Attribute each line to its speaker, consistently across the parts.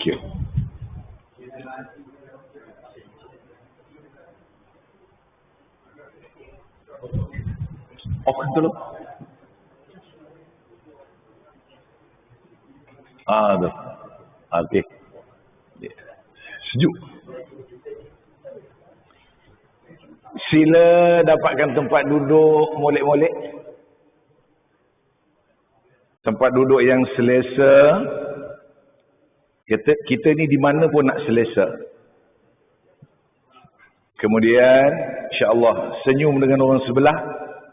Speaker 1: Thank you. Oh, betul. Betul. Okey. Sejuk. Sila dapatkan tempat duduk molek-molek. Tempat duduk yang selesa. Kita ni di mana pun nak selesa. Kemudian, insya-Allah senyum dengan orang sebelah.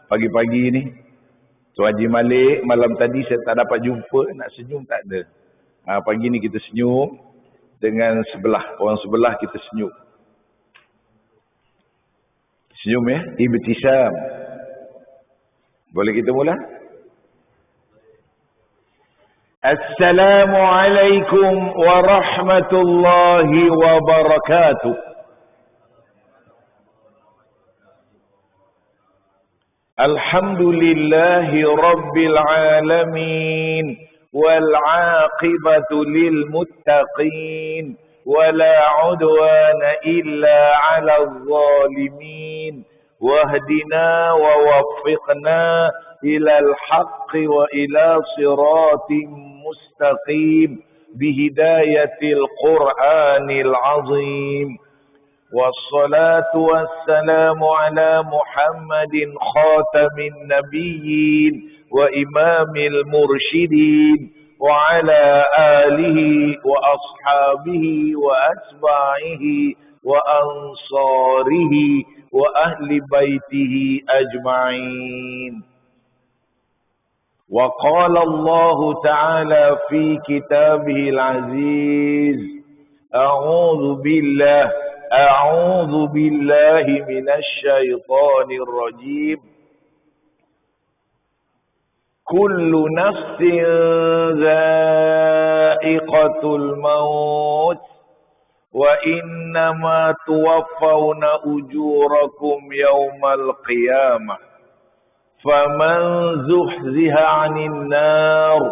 Speaker 1: Pagi-pagi ni, Tuan Haji Malik, malam tadi saya tak dapat jumpa, nak senyum tak ada. Pagi ni kita senyum dengan sebelah, orang sebelah kita senyum. Senyum ya, ibtisam. Boleh kita mula? Assalamualaikum warahmatullahi wabarakatuh. Alhamdulillahi rabbil alamin wal 'aqibatu lil muttaqin wala 'udwana illa 'alal zalimin wahdina wa waffiqna ilal haqqi wa ila siratin mustaqim bihidayatil Qur'anil 'azim. والصلاة والسلام على محمد خاتم النبيين وإمام المرشدين وعلى آله وأصحابه وأتباعه وأنصاره وأهل بيته أجمعين. وقال الله تعالى في كتابه العزيز أعوذ بالله من الشيطان الرجيم كل نفس ذائقة الموت وإنما توفون أجوركم يوم القيامة فمن زحزح عن النار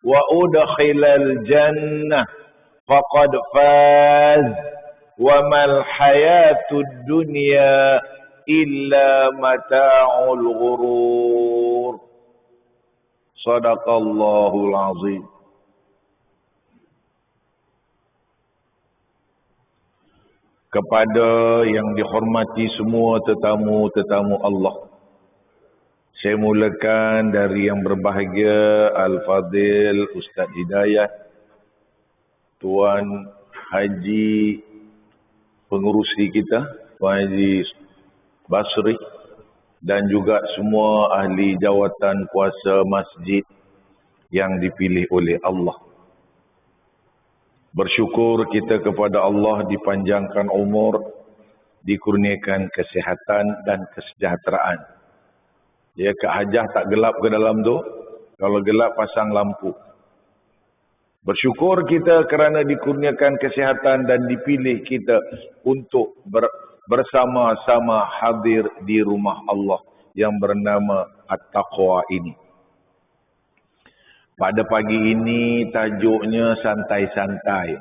Speaker 1: وأدخل الجنة فقد فاز وما الحياة الدنيا إلا متاع الغرور. صدق الله العظيم. Kepada yang dihormati semua tetamu-tetamu Allah, saya mulakan dari yang berbahagia Al-Fadil Ustaz Hidayat, Tuan Haji pengurusi kita, Tuan Haji Basri, dan juga semua ahli jawatan kuasa masjid yang dipilih oleh Allah. Bersyukur kita kepada Allah dipanjangkan umur, dikurniakan kesihatan dan kesejahteraan. Ya, Kak Hajah tak gelap ke dalam tu? Kalau gelap pasang lampu. Bersyukur kita kerana dikurniakan kesihatan dan dipilih kita untuk bersama-sama hadir di rumah Allah yang bernama At-Taqwa ini. Pada pagi ini tajuknya santai-santai.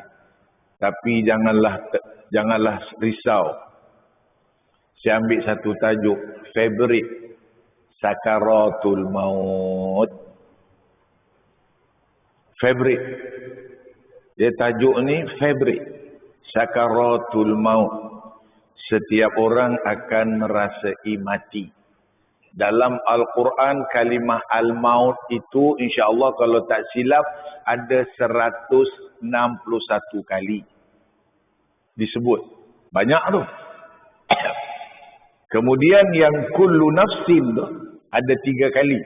Speaker 1: Tapi janganlah risau. Saya ambil satu tajuk favorite, Sakaratul Maut. Favorite. Dia tajuk ni favorite. Sakaratul Maut. Setiap orang akan merasai mati. Dalam Al-Quran kalimah Al-Maut itu insya-Allah kalau tak silap ada 161 kali disebut. Banyak tu. Kemudian yang kullu nafsin tu ada 3 kali.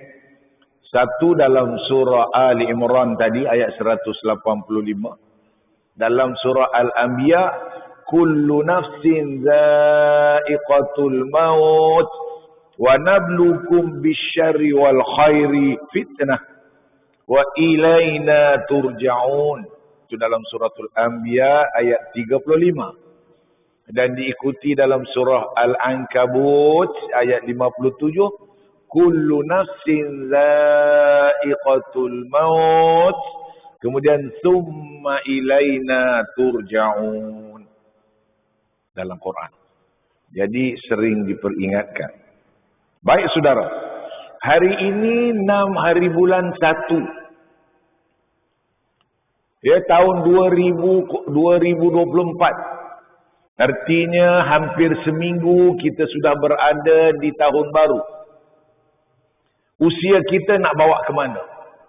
Speaker 1: Satu dalam surah Ali Imran tadi ayat 185. Dalam surah Al-Anbiya kullu nafsin za'iqatul maut wa nabluukum bisyarri wal khairi fitnah wa ilaina turja'un. Itu dalam suratul Anbiya ayat 35. Dan diikuti dalam surah Al-Ankabut ayat 57. Kullu nafsin za'iqatul maut Kemudian summa ilaina turja'un dalam Quran. Jadi sering diperingatkan. Baik saudara, hari ini 6 hari bulan 1. Ya, tahun 2024. Artinya hampir seminggu kita sudah berada di tahun baru. Usia kita nak bawa ke mana?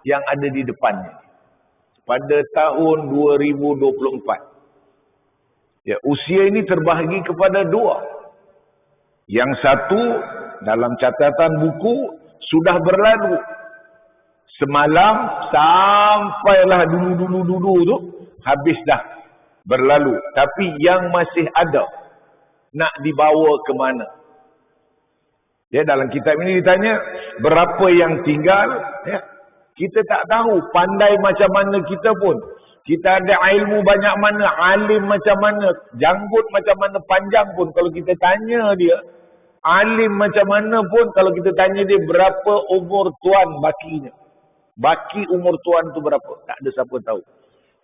Speaker 1: Yang ada di depannya. Pada tahun 2024. Ya, usia ini terbahagi kepada 2. Yang satu dalam catatan buku sudah berlalu. Semalam sampailah dulu tu habis dah berlalu. Tapi yang masih ada nak dibawa ke mana? Ya, dalam kitab ini ditanya berapa yang tinggal, ya. Kita tak tahu, pandai macam mana kita pun. Kita ada ilmu banyak mana, alim macam mana, janggut macam mana panjang pun, kalau kita tanya dia, alim macam mana pun, kalau kita tanya dia berapa umur tuan bakinya. Baki umur tuan tu berapa? Tak ada siapa tahu.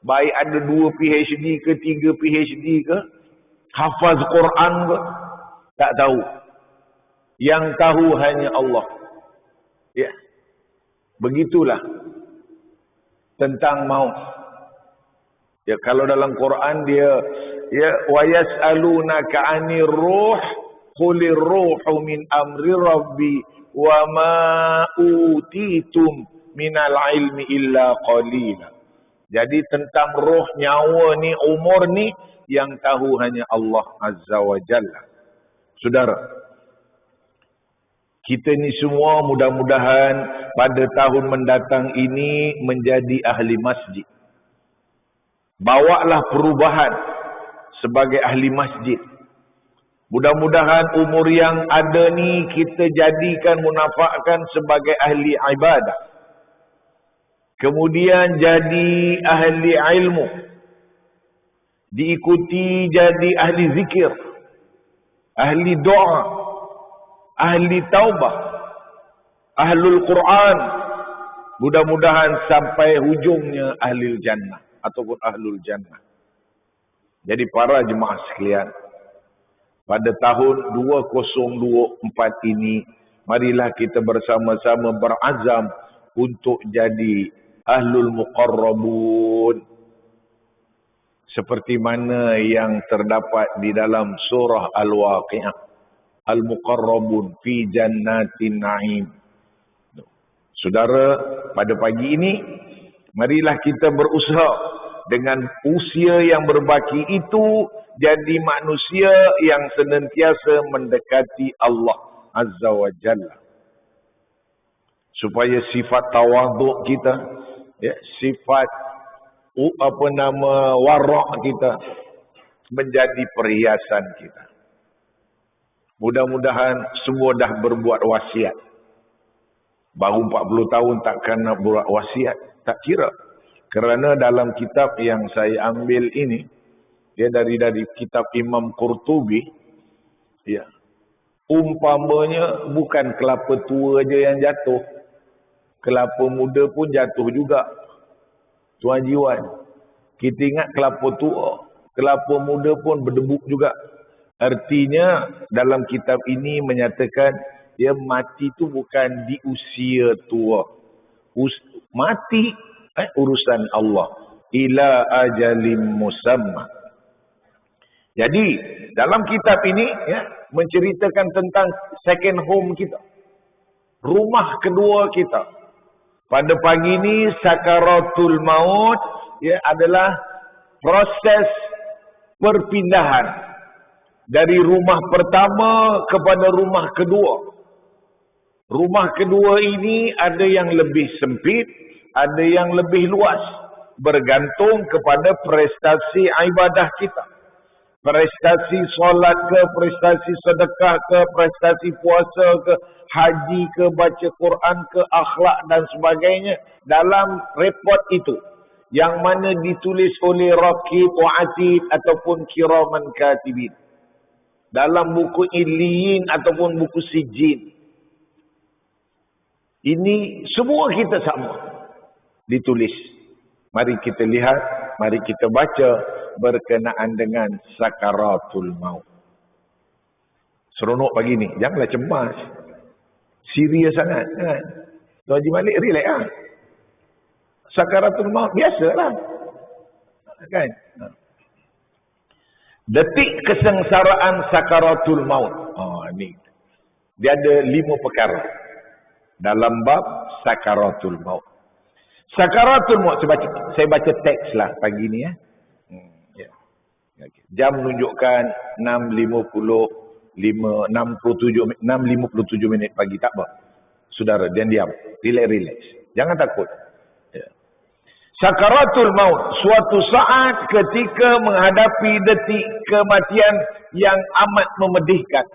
Speaker 1: Baik ada 2 PhD ke 3 PhD ke, hafaz Quran ke, tak tahu. Yang tahu hanya Allah. Ya. Begitulah tentang maut. Ya, kalau dalam Quran dia ya wa yas'alunaka 'anir ruh qulir ruhu min amri rabbi wa ma utitum minal ilmi illa qalila. Jadi tentang roh, nyawa ni, umur ni yang tahu hanya Allah Azza wa Jalla. Saudara, kita ni semua mudah-mudahan pada tahun mendatang ini menjadi ahli masjid. Bawalah perubahan sebagai ahli masjid. Mudah-mudahan umur yang ada ni kita jadikan, munafakkan sebagai ahli ibadah. Kemudian jadi ahli ilmu. Diikuti jadi ahli zikir. Ahli doa. Ahli taubah. Ahlul Quran. Mudah-mudahan sampai hujungnya ahli jannah. Ataupun ahlul jannah. Jadi para jemaah sekalian, pada tahun 2024 ini, marilah kita bersama-sama berazam untuk jadi ahlul muqarrabun. Seperti mana yang terdapat di dalam surah Al-Waqi'ah. Al-muqarrabun fi jannatin na'im. Saudara, pada pagi ini, marilah kita berusaha dengan usia yang berbaki itu jadi manusia yang senantiasa mendekati Allah Azza wa Jalla. Supaya sifat tawaduk kita, ya, sifat warak kita menjadi perhiasan kita. Mudah-mudahan semua dah berbuat wasiat. Baru 40 tahun takkan nak buat wasiat, tak kira. Kerana dalam kitab yang saya ambil ini, dia dari kitab Imam Qurtubi, ya, umpamanya bukan kelapa tua je yang jatuh, kelapa muda pun jatuh juga. Tuan Jiwan, kita ingat kelapa tua, kelapa muda pun berdebuk juga. Artinya dalam kitab ini menyatakan dia mati tu bukan di usia tua. Mati urusan Allah. Ila ajalim musamma. Jadi dalam kitab ini, ya, menceritakan tentang second home kita. Rumah kedua kita. Pada pagi ini sakaratul maut, ya, adalah proses perpindahan dari rumah pertama kepada rumah kedua. Rumah kedua ini ada yang lebih sempit, ada yang lebih luas, bergantung kepada prestasi ibadah kita. Prestasi solat ke, prestasi sedekah ke, prestasi puasa ke, haji ke, baca Quran ke, akhlak dan sebagainya. Dalam report itu, yang mana ditulis oleh Raqib wa Atid ataupun Kiraman Katibin. Dalam buku Illiyin ataupun buku Sijin. Ini semua kita sama ditulis. Mari kita lihat, mari kita baca berkenaan dengan sakaratul maut. Seronok pagi ni, janganlah cemas. Serius sangat kan. Tuan Haji Malik relax lah. Sakaratul maut biasalah. Kan? Detik kesengsaraan sakaratul maut. Ni. Dia ada 5 perkara dalam bab sakaratul maut. Sakaratul maut, saya baca teks lah pagi ni ya. Jam menunjukkan 6.57 minit pagi, tak apa. Saudara, diam. Relax. Jangan takut. Sakaratul maut, suatu saat ketika menghadapi detik kematian yang amat memedihkan.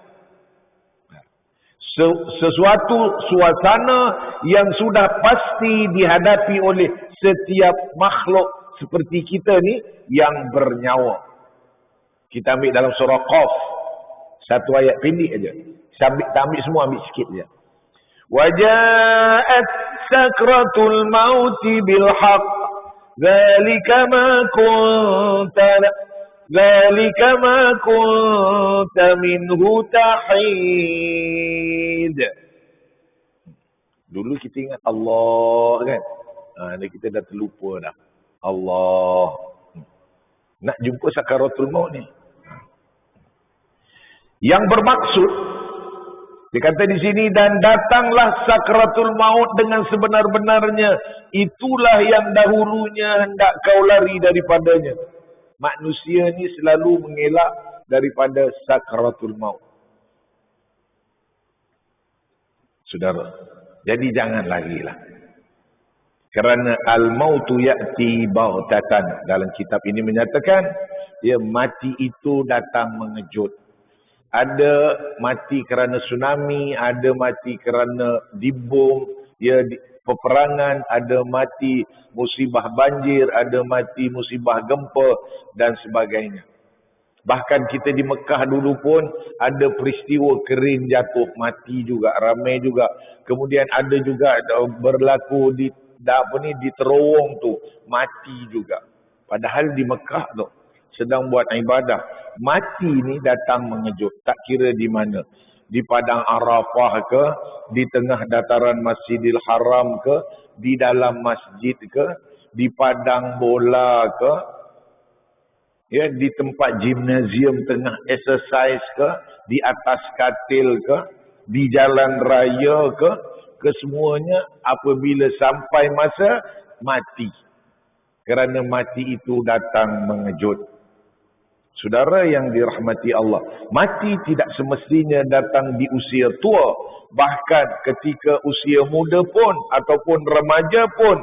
Speaker 1: Sesuatu suasana yang sudah pasti dihadapi oleh setiap makhluk seperti kita ni yang bernyawa. Kita ambil dalam surah Qaf, satu ayat pendek aja. Tak ambil semua, ambil sikit je. Waja'at sakratul mauti bil haqq, dzalika ma kunta minhu tahid. Dulu kita ingat Allah kan. Kita dah terlupa dah. Allah. Nak jumpa sakaratul maut ni. Yang bermaksud, dia kata di sini, dan datanglah sakaratul maut dengan sebenar-benarnya. Itulah yang dahulunya hendak kau lari daripadanya. Manusia ni selalu mengelak daripada sakaratul maut. Saudara, jadi jangan larilah. Kerana al-mautu ya'ti baghtatan. Dalam kitab ini menyatakan, mati itu datang mengejut. Ada mati kerana tsunami, ada mati kerana dibom, peperangan, ada mati musibah banjir, ada mati musibah gempa dan sebagainya. Bahkan kita di Mekah dulu pun ada peristiwa kerin jatuh, mati juga, ramai juga. Kemudian ada juga berlaku di terowong tu, mati juga. Padahal di Mekah tu sedang buat ibadah. Mati ni datang mengejut, tak kira di mana. Di padang Arafah ke, di tengah dataran Masjidil Haram ke, di dalam masjid ke, di padang bola ke, di tempat gimnasium tengah exercise ke, di atas katil ke, di jalan raya ke, kesemuanya apabila sampai masa mati. Kerana mati itu datang mengejut. Saudara yang dirahmati Allah, mati tidak semestinya datang di usia tua. Bahkan ketika usia muda pun ataupun remaja pun,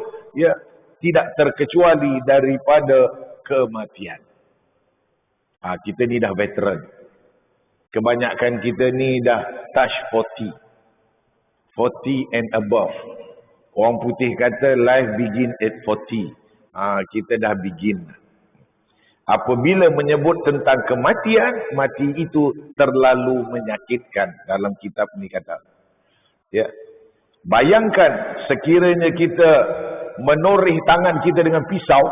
Speaker 1: tidak terkecuali daripada kematian. Kita ni dah veteran. Kebanyakan kita ni dah touch 40 and above. Orang putih kata life begin at 40. Kita dah begin. Apabila menyebut tentang kematian, mati itu terlalu menyakitkan. Dalam kitab ni kata. Bayangkan sekiranya kita menoreh tangan kita dengan pisau,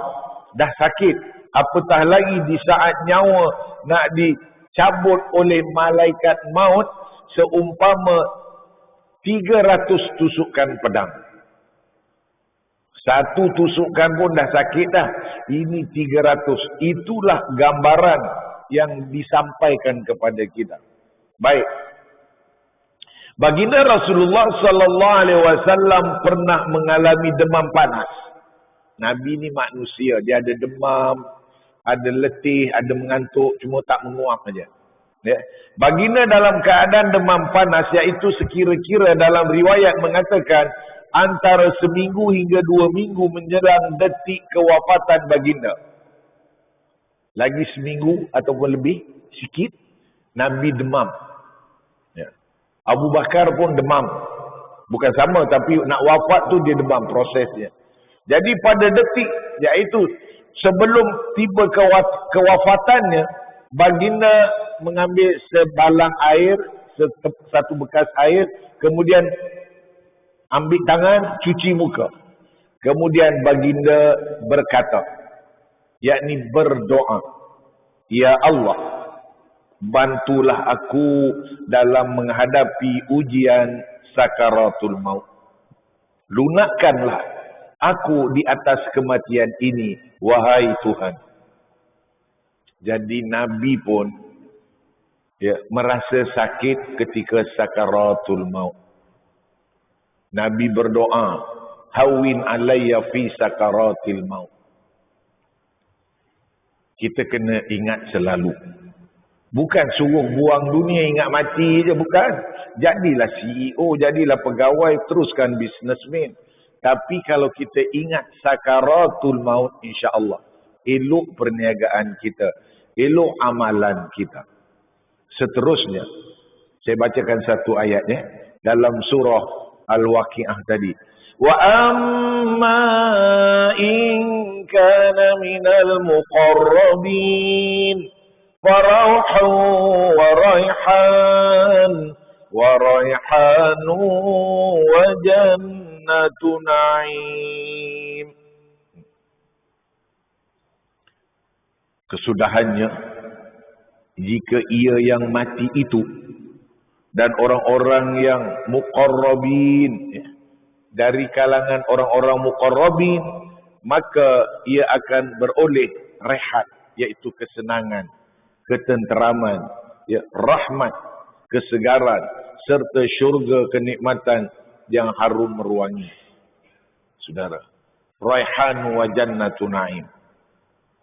Speaker 1: dah sakit. Apatah lagi di saat nyawa nak dicabut oleh malaikat maut, seumpama 300 tusukan pedang. Satu tusukan pun dah sakit dah. Ini 300. Itulah gambaran yang disampaikan kepada kita. Baik. Baginda Rasulullah sallallahu alaihi wasallam pernah mengalami demam panas. Nabi ni manusia, dia ada demam, ada letih, ada mengantuk, cuma tak menguap saja. Baginda dalam keadaan demam panas, iaitu sekira-kira dalam riwayat mengatakan antara seminggu hingga 2 minggu menjelang detik kewafatan baginda. Lagi seminggu ataupun lebih sikit, Nabi demam. Abu Bakar pun demam. Bukan sama, tapi nak wafat tu dia demam prosesnya. Jadi pada detik, iaitu sebelum tiba kewafatannya, baginda mengambil sebalang air, satu bekas air, kemudian ambil tangan, cuci muka. Kemudian baginda berkata, yakni berdoa, ya Allah, bantulah aku dalam menghadapi ujian sakaratul maut. Lunakkanlah aku di atas kematian ini, wahai Tuhan. Jadi Nabi pun merasa sakit ketika sakaratul maut. Nabi berdoa, hawin alayya fi sakaratil maut. Kita kena ingat selalu. Bukan suruh buang dunia ingat mati je, bukan. Jadilah CEO, jadilah pegawai, teruskan businessman. Tapi kalau kita ingat sakaratul maut, insya-Allah elok perniagaan kita, elok amalan kita. Seterusnya, saya bacakan satu ayatnya dalam surah Al-Waqi'ah tadi. Wa amma in kana minal muqarrabin farauhu wa rayhanu wa jannatu na'im. Kesudahannya, jika ia yang mati itu dan orang-orang yang muqarrabin, dari kalangan orang-orang muqarrabin, maka ia akan beroleh rehat, iaitu kesenangan, ketenteraman, rahmat, kesegaran, serta syurga kenikmatan yang harum meruangi. Saudara, raihan wa jannatu na'im.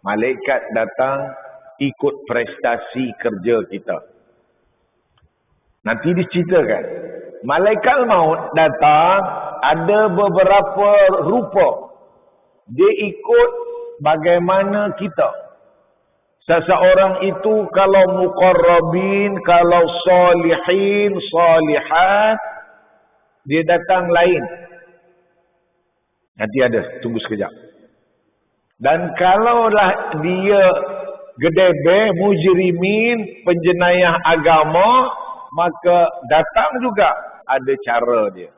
Speaker 1: Malaikat datang ikut prestasi kerja kita. Nanti diceritakan, malaikat maut datang ada beberapa rupa. Dia ikut bagaimana kita. Seseorang itu kalau muqarrabin, kalau salihin, salihat, dia datang lain. Nanti ada, tunggu sekejap. Dan kalaulah dia gedebe, mujrimin, penjenayah agama, maka datang juga ada cara dia.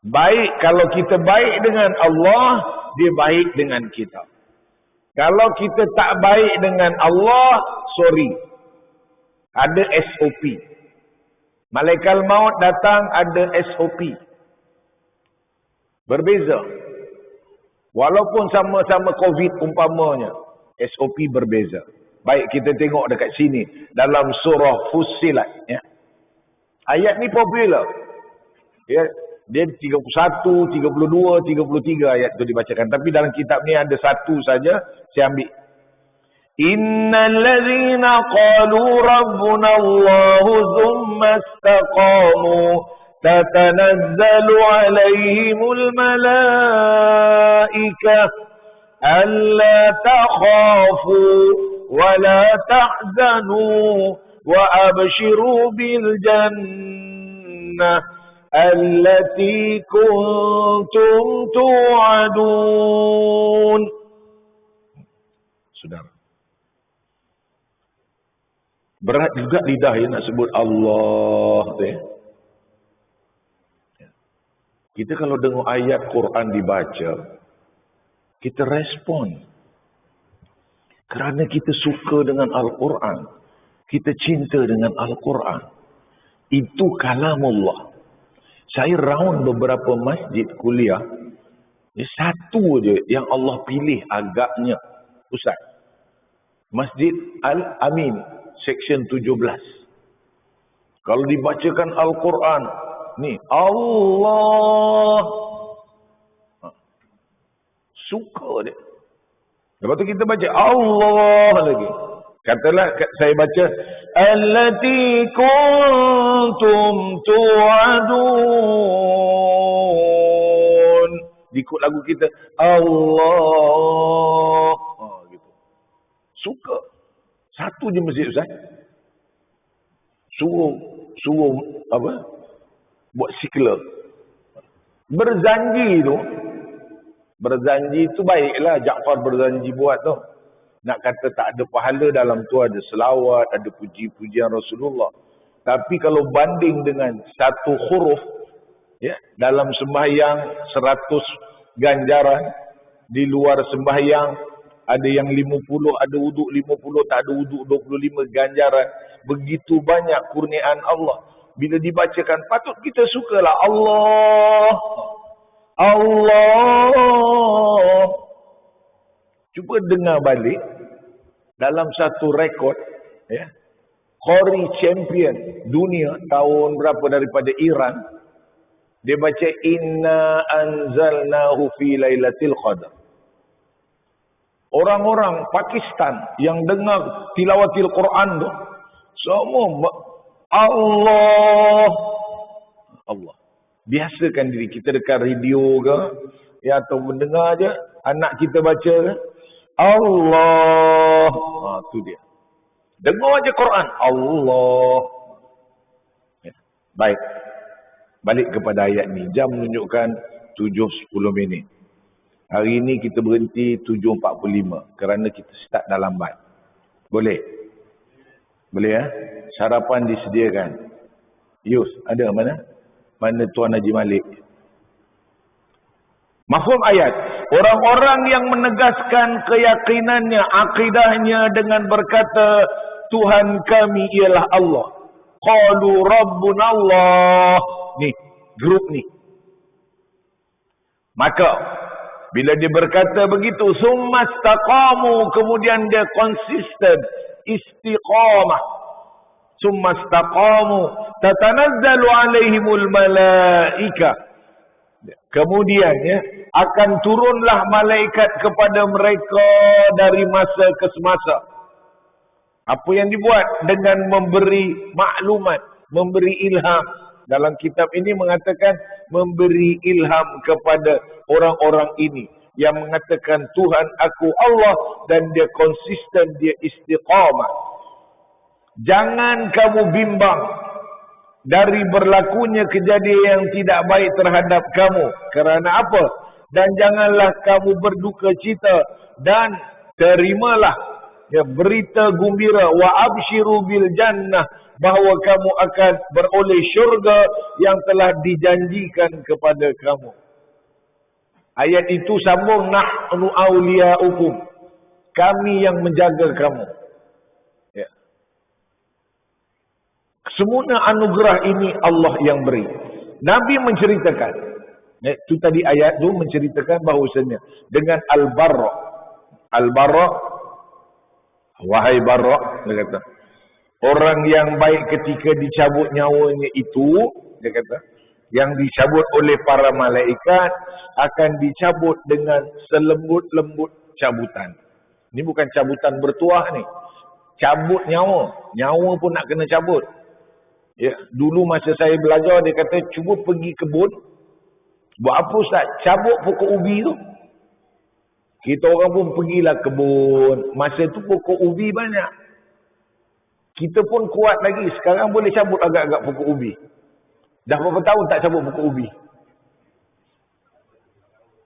Speaker 1: Baik, kalau kita baik dengan Allah, dia baik dengan kita. Kalau kita tak baik dengan Allah, sorry, ada SOP. Malaikat maut datang ada SOP. Berbeza. Walaupun sama-sama COVID umpamanya, SOP berbeza. Baik, kita tengok dekat sini dalam surah Fussilat, ya. Ayat ni popular. Ya, dia 31, 32, 33 ayat tu dibacakan. Tapi dalam kitab ni ada satu saja, saya ambil. Innal ladzina qalu rabbuna Allahu thumma istaqamu tatanazzalu alaihimul malaikah alla takhafu wa la tahzanu wa abshiru bil jannah allati kuntum tu'adun. Saudara, berat juga lidah yang nak sebut Allah tu, ya. Kita kalau dengar ayat Quran dibaca, kita respon. Kerana kita suka dengan Al-Quran. Kita cinta dengan Al-Quran. Itu kalamullah. Saya round beberapa masjid kuliah. Satu je yang Allah pilih agaknya, Ustaz. Masjid Al-Amin, section 17. Kalau dibacakan Al-Quran, ni Allah, suka dia. Lepas tu kita baca Allah lagi. Katalah saya baca allati kuntum tu'adun. Ikut lagu kita Allah. Gitu. Suka. Satu je masjid, Ustaz. Suruh apa? Buat sikler. Berzanji tu baiklah, Jaafar berjanji buat tu. Nak kata tak ada pahala dalam tu, ada selawat, ada puji-pujian Rasulullah. Tapi kalau banding dengan satu huruf, ya, dalam sembahyang 100 ganjaran di luar sembahyang. Ada yang 50, ada wuduk 50, tak ada wuduk 25 ganjaran. Begitu banyak kurniaan Allah. Bila dibacakan, patut kita sukalah Allah. Allah. Cuba dengar balik dalam satu rekod, ya. Qori champion dunia tahun berapa daripada Iran, dia baca inna anzalnahu fi lailatul qadar. Orang-orang Pakistan yang dengar tilawatil Quran tu semua Allah. Allah. Biasakan diri kita dekat radio ke, ya, atau mendengar aja anak kita baca ke, Allah. Tu dia. Dengar aja Quran, Allah. Ya. Baik. Balik kepada ayat ni. Jam menunjukkan 7.10 minit. Hari ini kita berhenti 7.45 kerana kita start dah lambat. Boleh? Boleh ya? Sarapan disediakan. Yus, ada mana? Mana Tuan Haji Malik? Mafhum ayat. Orang-orang yang menegaskan keyakinannya, akidahnya dengan berkata, Tuhan kami ialah Allah. Qalu Rabbuna Allah. Ni, grup ni. Maka, bila dia berkata begitu, summa istaqamu, kemudian dia konsisten, istiqamah. Summa istaqamu, tatanazzalu alaihimul malaika. Kemudian ya, akan turunlah malaikat kepada mereka dari masa ke semasa. Apa yang dibuat? Dengan memberi maklumat, memberi ilham. Dalam kitab ini mengatakan memberi ilham kepada orang-orang ini yang mengatakan Tuhan aku Allah, dan dia konsisten, dia istiqamah. Jangan kamu bimbang dari berlakunya kejadian yang tidak baik terhadap kamu. Kerana apa? Dan janganlah kamu berduka cita, dan terimalah ya, berita gembira, wa absyiru bil jannah, bahawa kamu akan beroleh syurga yang telah dijanjikan kepada kamu. Ayat itu sambung, nahnu awliya'ukum, kami yang menjaga kamu. Ya. Semua anugerah ini Allah yang beri. Nabi menceritakan, itu tadi ayat itu menceritakan bahawasanya dengan al-barra. Al-barra, wahai barra, dia kata, orang yang baik ketika dicabut nyawanya itu, dia kata, yang dicabut oleh para malaikat akan dicabut dengan selembut-lembut cabutan. Ini bukan cabutan bertuah ni. Cabut nyawa. Nyawa pun nak kena cabut. Ya, dulu masa saya belajar, dia kata, cuba pergi kebun. Buat apa Ustaz? Cabut pokok ubi tu. Kita orang pun pergilah kebun. Masa tu pokok ubi banyak. Kita pun kuat lagi. Sekarang boleh cabut agak-agak pokok ubi. Dah berapa tahun tak cabut pokok ubi?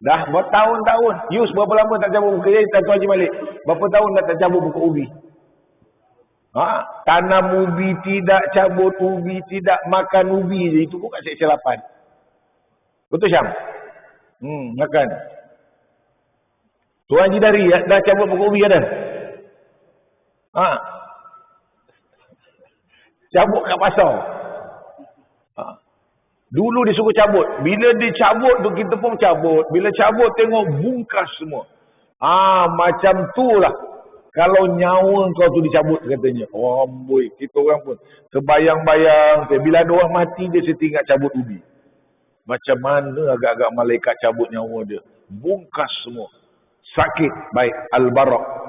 Speaker 1: Dah bertahun-tahun. Yus, berapa lama tak cabut pokok ubi? Tuan Haji Malik, berapa tahun dah tak cabut pokok ubi? Tanam ubi tidak, cabut ubi tidak, makan ubi je. Itu pun kat Seksyen 8. Betul Syam? Makan. Tuan Haji Dari dah cabut pokok ubi ada? Cabut kat pasar. Dulu dia suruh cabut. Bila dia cabut tu kita pun cabut. Bila cabut tengok bungkas semua. Macam tu lah. Kalau nyawa kau tu dicabut katanya. Amboi, kita orang pun terbayang-bayang. Bila ada orang mati dia setingkat cabut ubi. Macam mana agak-agak malaikat cabut nyawa dia. Bungkas semua. Sakit. Baik. Al-Barak.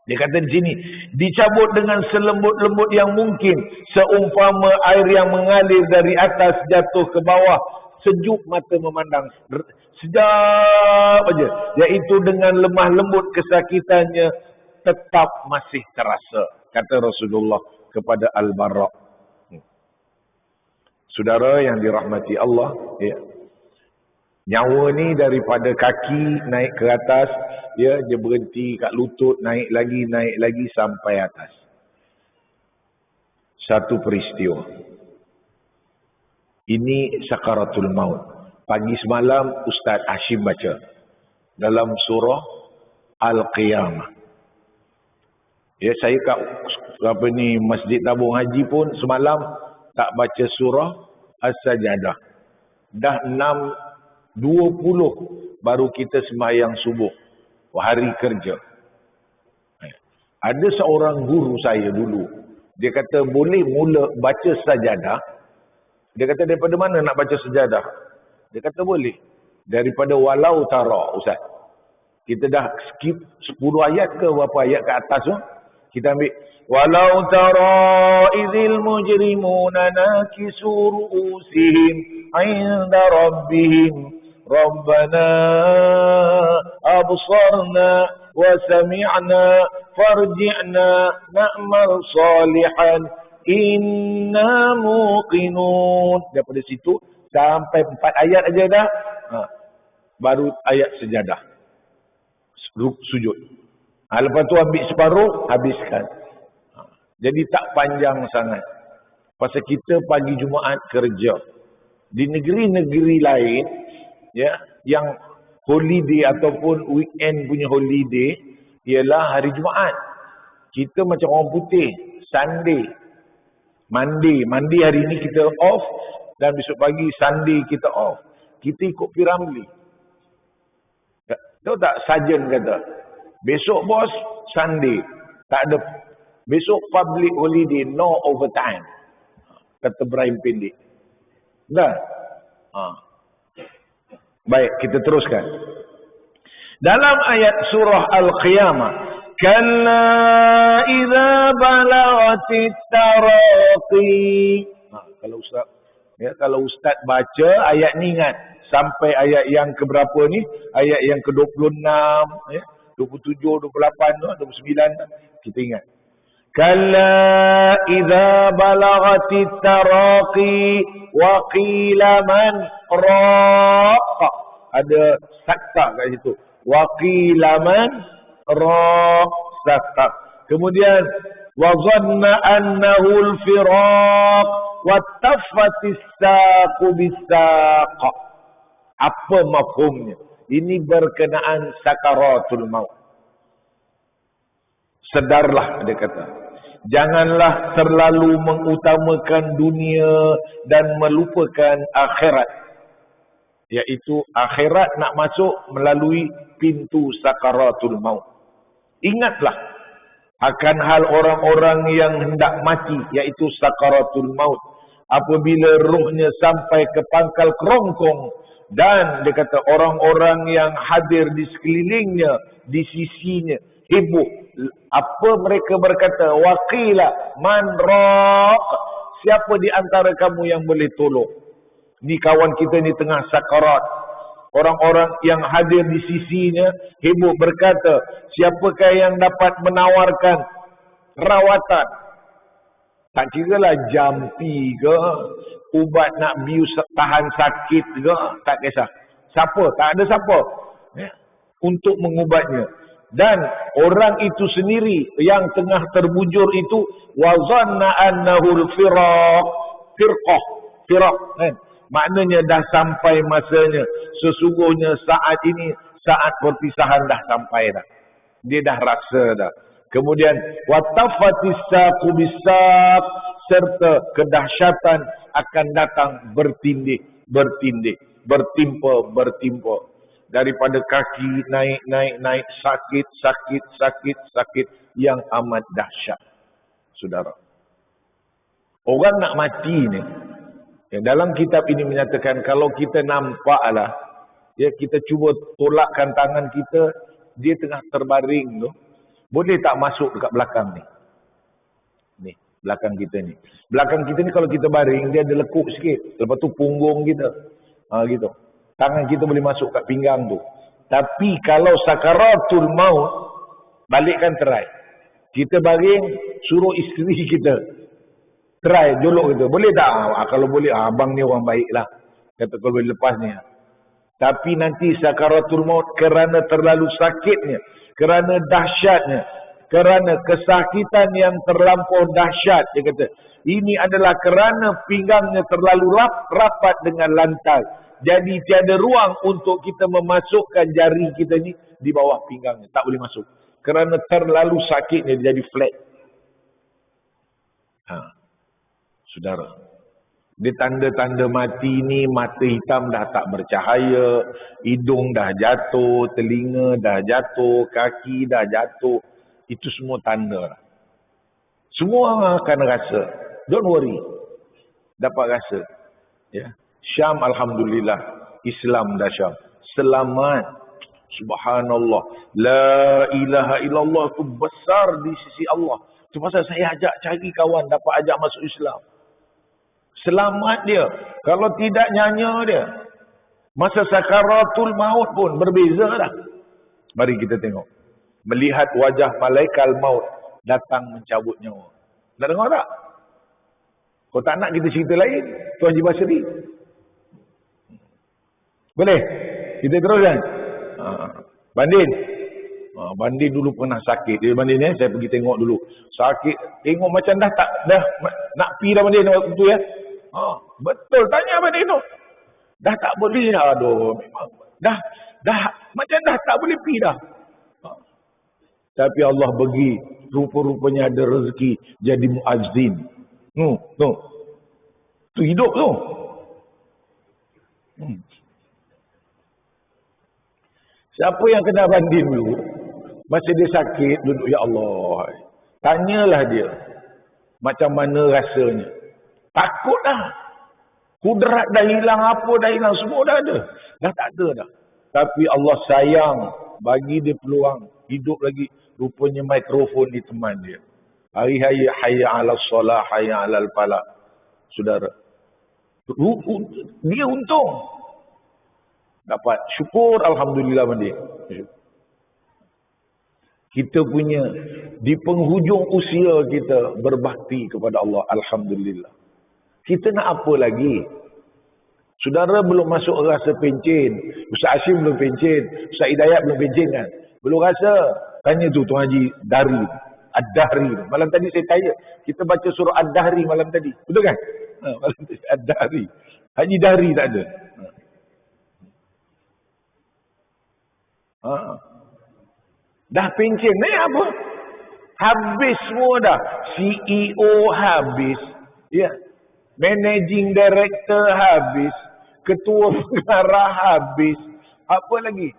Speaker 1: Dia kata di sini, dicabut dengan selembut-lembut yang mungkin, seumpama air yang mengalir dari atas jatuh ke bawah, sejuk mata memandang, sejak aja, iaitu dengan lemah lembut kesakitannya tetap masih terasa, kata Rasulullah kepada Al-Bara. Saudara yang dirahmati Allah, ya. Nyawa ni daripada kaki naik ke atas, dia berhenti kat lutut, naik lagi sampai atas. Satu peristiwa. Ini sakaratul maut. Pagi semalam Ustaz Hashim baca dalam surah Al-Qiyamah. Ya, saya kat Masjid Tabung Haji pun semalam tak baca surah As-Sajadah. Dah 6.20 baru kita sembahyang subuh. Hari kerja. Ada seorang guru saya dulu. Dia kata boleh mula baca sajadah. Dia kata daripada mana nak baca sajadah? Dia kata boleh. Daripada walau tara, Ustaz. Kita dah skip 10 ayat ke berapa ayat ke atas tu. Kita ambil. Walau tara izil mujrimuna nakisu ru'usihim inda rabbihim. Rabbana absarna wa sami'na farji'na na'mal salihan inna muqinun. Daripada situ sampai 4 ayat aja dah. Baru ayat sejadah. Sujud. Lepas tu ambil separuh, habiskan. Jadi tak panjang sangat. Pasal kita pagi Jumaat kerja. Di negeri-negeri lain, ya, yang holiday ataupun weekend punya holiday ialah hari Jumaat. Kita macam orang putih, Sunday, Monday hari ni kita off dan besok pagi Sunday kita off. Kita ikut Piramli. Tahu tak sarjan kata, besok bos Sunday, tak ada. Besok public holiday, no overtime. Kata Ibrahim Pendek. Dah. Baik, kita teruskan. Dalam ayat surah Al-Qiyamah, kalla idza balagatit taraqi. Kalau ustaz baca ayat ni ingat sampai ayat yang ke berapa ni? Ayat yang ke-26, ya, 27, 28, 29 kita ingat. Kalla idza balagatit taraqi wa qila man raq. Ada sakta kat situ. Wa qila man raq, sakta. Kemudian wa dhanna annahu al-firaq wa taffatis saqu bis-saq. Apa mafhumnya? Ini berkenaan sakaratul maut. Sedarlah, dia kata. Janganlah terlalu mengutamakan dunia dan melupakan akhirat. Iaitu akhirat nak masuk melalui pintu sakaratul maut. Ingatlah akan hal orang-orang yang hendak mati, iaitu sakaratul maut. Apabila ruhnya sampai ke pangkal kerongkong. Dan dia kata orang-orang yang hadir di sekelilingnya, di sisinya, heboh. Apa mereka berkata? Waqila man raq. Siapa di antara kamu yang boleh tolong? Ni kawan kita ni tengah sakarat. Orang-orang yang hadir di sisinya heboh berkata, siapakah yang dapat menawarkan rawatan? Tak kira lah jampi ke, ubat nak bius tahan sakit ke, tak kisah. Siapa? Tak ada siapa, ya, untuk mengubatnya. Dan orang itu sendiri yang tengah terbujur itu wa zanna annahu al-firaq, firaq, kan? Maknanya dah sampai masanya. Sesungguhnya saat ini saat perpisahan dah sampai dah. Dia dah rasa dah. Kemudian watafatis saqu bis-saq, serta kedahsyatan akan datang bertindih, bertimpa. Daripada kaki naik, sakit yang amat dahsyat. Saudara. Orang nak mati ni, ya, dalam kitab ini menyatakan kalau kita nampaklah, ya, kita cuba tolakkan tangan kita, dia tengah terbaring tu, boleh tak masuk dekat belakang ni? Ni, belakang kita ni. Belakang kita ni kalau kita baring, dia ada lekuk sikit. Lepas tu punggung kita. Gitu. Tangan kita boleh masuk kat pinggang tu. Tapi kalau sakaratul maut, balikkan try. Kita baring, suruh isteri kita. Try, jolok kita. Boleh tak? Kalau boleh, abang ni orang baik lah. Kata kalau boleh lepas ni. Tapi nanti sakaratul maut kerana terlalu sakitnya, kerana dahsyatnya, kerana kesakitan yang terlampau dahsyat, dia kata, ini adalah kerana pinggangnya terlalu rapat dengan lantai. Jadi tiada ruang untuk kita memasukkan jari kita ni di bawah pinggangnya. Tak boleh masuk. Kerana terlalu sakitnya dia jadi flat. Saudara. Dia tanda-tanda mati ni, mata hitam dah tak bercahaya, hidung dah jatuh, telinga dah jatuh, kaki dah jatuh. Itu semua tanda. Semua akan rasa. Don't worry. Dapat rasa. Ya. Syam alhamdulillah. Islam dah Syam. Selamat. Subhanallah. La ilaha illallah tu besar di sisi Allah. Itu pasal saya ajak cari kawan dapat ajak masuk Islam. Selamat dia. Kalau tidak nyanya dia. Masa sakaratul maut pun berbeza dah. Mari kita tengok. Melihat wajah malaikat maut datang mencabut nyawa. Nak dengar tak? Kau tak nak kita cerita lain, Tuan Haji Basri. Boleh? Kita teruskan. Bandin. Bandin dulu pernah sakit. Dia Bandin ni, saya pergi tengok dulu. Sakit. Tengok macam dah nak pi dah Bandin waktu tu ya. Betul. Tanya Bandin tu. Dah tak boleh dah. Aduh. Memang. Dah. Macam dah tak boleh pi dah. Tapi Allah bagi. Rupa-rupanya ada rezeki. Jadi muazzin. Tu hidup tu. Siapa yang kena Bandin dulu, masa dia sakit, duduk, ya Allah. Tanyalah dia. Macam mana rasanya. Takut dah. Kudrat dah hilang, apa dah hilang. Semua dah ada. Dah tak ada dah. Tapi Allah sayang. Bagi dia peluang. Hidup lagi. Rupanya mikrofon di teman dia. Hari-hari hayya ala solah, hayya ala falah. Saudara. Dia untung. Dapat. Syukur alhamdulillah Bandit. Kita punya di penghujung usia kita berbakti kepada Allah. Alhamdulillah. Kita nak apa lagi? Saudara belum masuk rasa pencen. Ustaz Hashim belum pencen. Ustaz Hidayat belum pencen kan? Belum rasa. Tanya tu Tuan Haji Dari. Ad-Dahri. Malam tadi saya tanya. Kita baca surah Ad-Dahri malam tadi. Betul kan? Malam tadi Ad-Dahri. Haji Dahri tak ada. Dah pencen. Ni apa? Habis semua dah. CEO habis. Ya. Managing Director habis. Ketua pengarah habis. Apa lagi?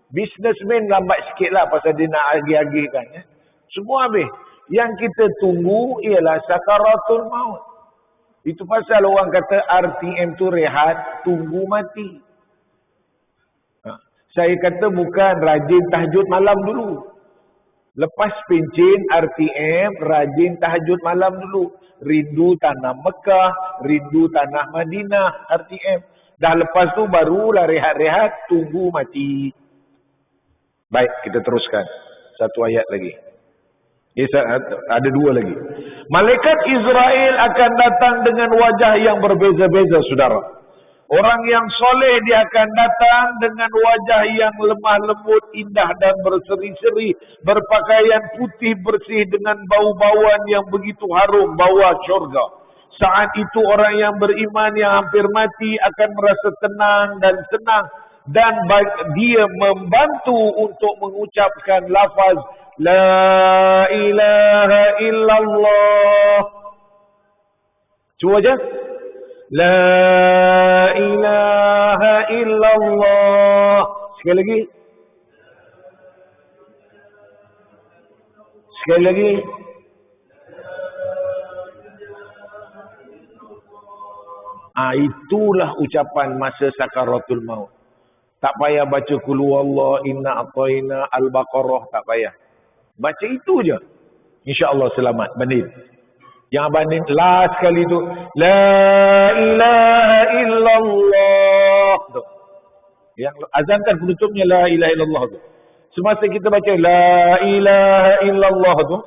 Speaker 1: Businessman lambat sikit lah pasal dia nak agih-agihkan. Ya. Semua habis. Yang kita tunggu ialah sakaratul maut. Itu pasal orang kata RTM tu rehat, tunggu mati. Saya kata bukan rajin tahajud malam dulu. Lepas pencen RTM, rajin tahajud malam dulu. Rindu tanah Mekah, rindu tanah Madinah, RTM. Dah lepas tu barulah rehat-rehat, tunggu mati. Baik, kita teruskan. Satu ayat lagi. Ada dua lagi. Malaikat Israel akan datang dengan wajah yang berbeza-beza, saudara. Orang yang soleh dia akan datang dengan wajah yang lemah lembut, indah dan berseri-seri. Berpakaian putih bersih dengan bau-bauan yang begitu harum, bawa syurga. Saat itu orang yang beriman yang hampir mati akan merasa tenang dan senang. Dan dia membantu untuk mengucapkan lafaz La ilaha illallah. Cuba aja. La ilaha illallah. Sekali lagi. Sekali lagi. Itulah ucapan masa sakaratul maut. Tak payah baca Qul huwallahu, Inna A'tayna, Al-Baqarah, tak payah. Baca itu je. InsyaAllah selamat. Bandit. Yang bandit last kali tu. La ilaha illallah. Tu. Yang azan kan penutupnya La ilaha illallah tu. Semasa kita baca La ilaha illallah tu.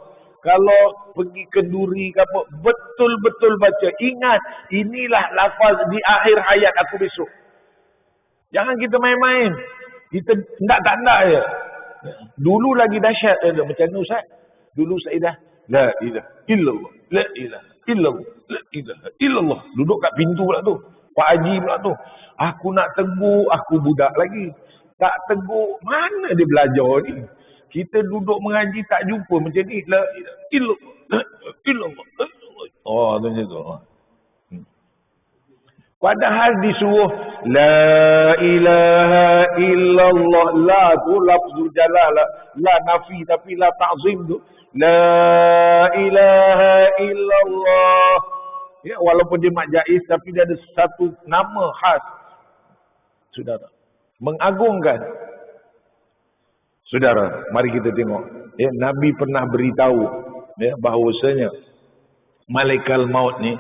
Speaker 1: Kalau pergi kenduri ke apa. Betul-betul baca. Ingat. Inilah lafaz di akhir hayat aku besok. Jangan kita main-main. Kita tak je. Dulu lagi dahsyat. Macam ni Ustaz. Dulu saya dah. La ilaha illallah. La ilaha illallah. La ilaha illallah. Duduk kat pintu pula tu. Pak Haji pula tu, aku nak tegur, aku budak lagi. Tak tegur, mana dia belajar ni? Kita duduk mengaji tak jumpa macam ni. La illallah. Oh, tu macam tu. Padahal disuruh la ilaha illallah. La tu lafzul jalalah. La nafi tapi la ta'zim tu. La ilaha illallah. Ya, walaupun dia mak jaiz tapi dia ada satu nama khas. Saudara, mengagungkan. Saudara, mari kita tengok. Ya, Nabi pernah beritahu ya bahawasanya malaikat maut ni,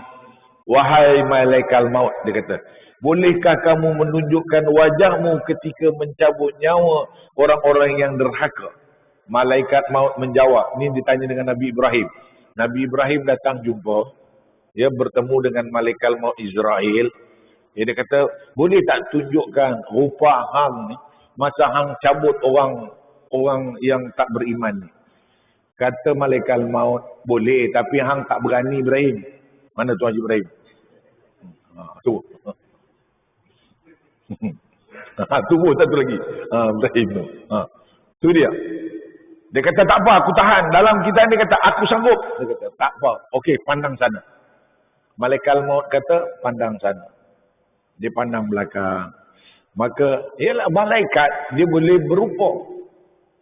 Speaker 1: wahai malaikat maut, dia kata, bolehkah kamu menunjukkan wajahmu ketika mencabut nyawa orang-orang yang derhaka? Malaikat maut menjawab. Ini ditanya dengan Nabi Ibrahim. Nabi Ibrahim datang jumpa, dia bertemu dengan malaikat maut Israel. Dia kata, boleh tak tunjukkan rupa hang ni masa hang cabut orang yang tak beriman ni? Kata malaikat maut, boleh, tapi hang tak berani Ibrahim. Mana Tuan Haji Ibrahim? Tu. Tu pun satu lagi. Ibrahim tu. Tu dia. Dia kata tak apa, aku tahan. Dalam kita ni kata aku sanggup. Dia kata tak apa. Okey, pandang sana. Malaikat maut kata pandang sana. Dia pandang belakang. Maka ialah malaikat dia boleh berupa.